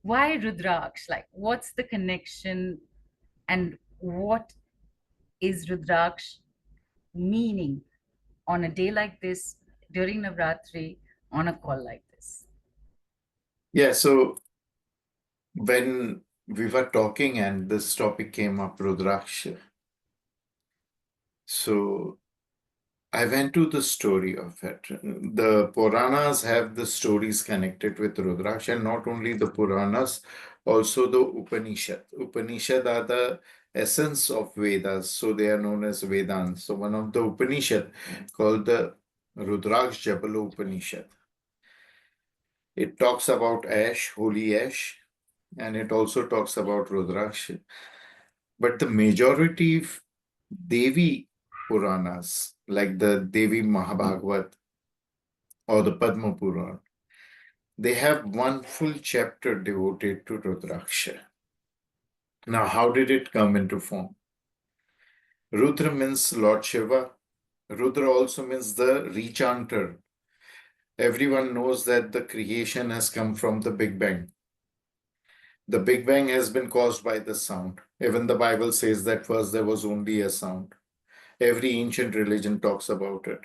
why Rudraksh? Like, what's the connection, and what is Rudraksh meaning on a day like this, during Navratri, on a call like this? Yeah, so when we were talking and this topic came up, Rudraksha, so I went to the story of it. The Puranas have the stories connected with Rudraksha, and not only the Puranas, also the Upanishad. Upanishad are the essence of Vedas, so they are known as Vedans. So one of the Upanishad called the Rudraksh Jabala Upanishad. It talks about ash, holy ash, and it also talks about Rudraksha. But the majority of Devi Puranas, like the Devi Mahabhagavat or the Padma Puran, they have one full chapter devoted to Rudraksha. Now, how did it come into form? Rudra means Lord Shiva. Rudra also means the rechanter. Everyone knows that the creation has come from the Big Bang. The Big Bang has been caused by the sound. Even the Bible says that first there was only a sound. Every ancient religion talks about it.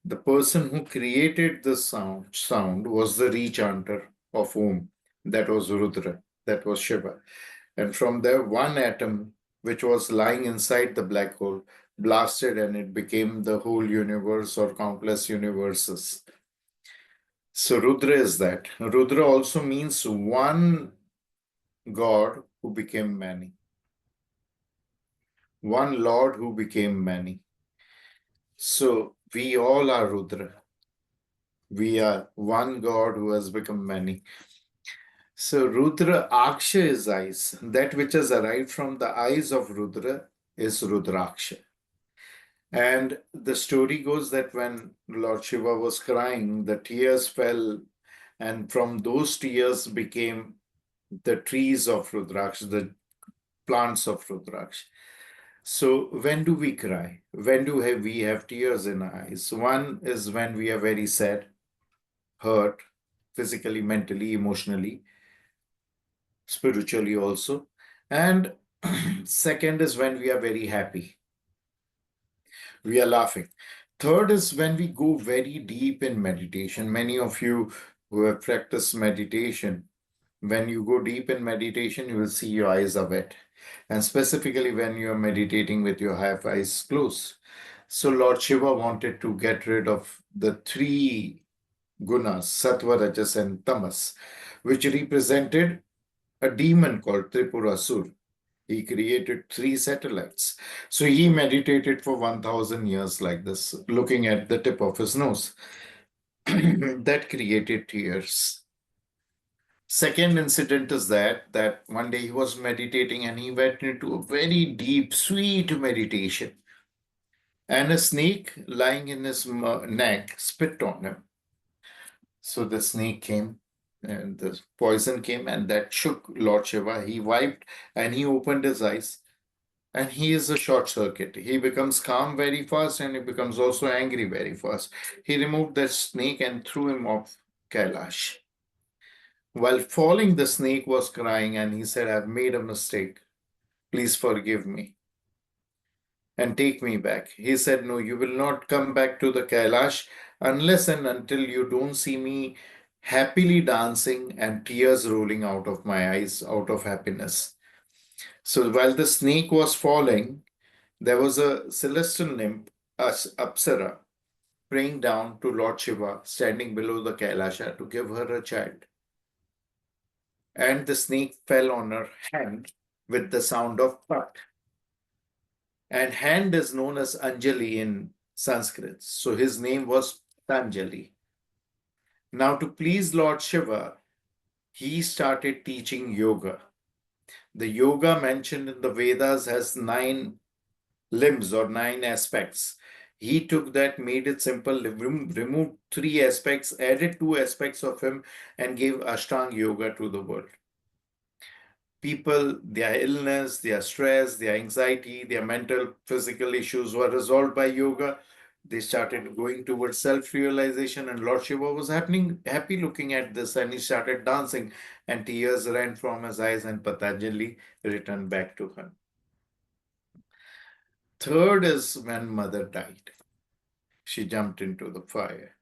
The person who created the sound was the rechanter of Om. That was Rudra. That was Shiva. And from there, one atom, which was lying inside the black hole, blasted and it became the whole universe or countless universes. So Rudra is that. Rudra also means one God who became many, one Lord who became many. So we all are Rudra. We are one God who has become many. So Rudra Aksha is eyes. That which has arrived from the eyes of Rudra is Rudraksha. And the story goes that when Lord Shiva was crying, the tears fell, and from those tears became the trees of Rudraksha, the plants of Rudraksha. So when do we cry? When do we have tears in our eyes? One is when we are very sad, hurt, physically, mentally, emotionally, spiritually also. And second is when we are very happy, we are laughing. Third is when we go very deep in meditation. Many of you who have practiced meditation, when you go deep in meditation, you will see your eyes are wet. And specifically when you are meditating with your half eyes closed. So Lord Shiva wanted to get rid of the three gunas, sattva, rajas, and tamas, which represented a demon called Tripurasur. He created three satellites. So he meditated for 1,000 years like this, looking at the tip of his nose. That created tears. Second incident is that one day he was meditating and he went into a very deep, sweet meditation. And a snake lying in his neck spit on him. So the snake came and the poison came and that shook Lord Shiva. He wiped and he opened his eyes and he is a short circuit. He becomes calm very fast and he becomes also angry very fast. He removed the snake and threw him off Kailash. While falling, the snake was crying and he said, I've made a mistake. Please forgive me and take me back. He said, no, you will not come back to the Kailash unless and until you don't see me happily dancing and tears rolling out of my eyes out of happiness. So while the snake was falling, there was a celestial nymph, Apsara, praying down to Lord Shiva, standing below the Kailasha to give her a child. And the snake fell on her hand with the sound of pat. And hand is known as Anjali in Sanskrit. So his name was Patanjali. Now, to please Lord Shiva, he started teaching yoga. The yoga mentioned in the Vedas has 9 limbs or 9 aspects. He took that, made it simple, removed 3 aspects, added 2 aspects of him, and gave Ashtanga yoga to the world. People, their illness, their stress, their anxiety, their mental, physical issues were resolved by yoga. They started going towards self-realization, and Lord Shiva was happening happy looking at this, and he started dancing, and tears ran from his eyes, and Patanjali returned back to him. Third is when mother died. She jumped into the fire.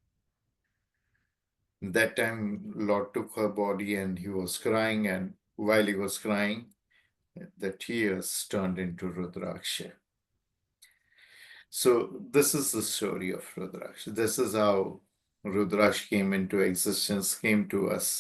That time, Lord took her body and he was crying, and while he was crying, the tears turned into Rudraksha. So, this is the story of Rudraksha. This is how Rudraksha came into existence, came to us.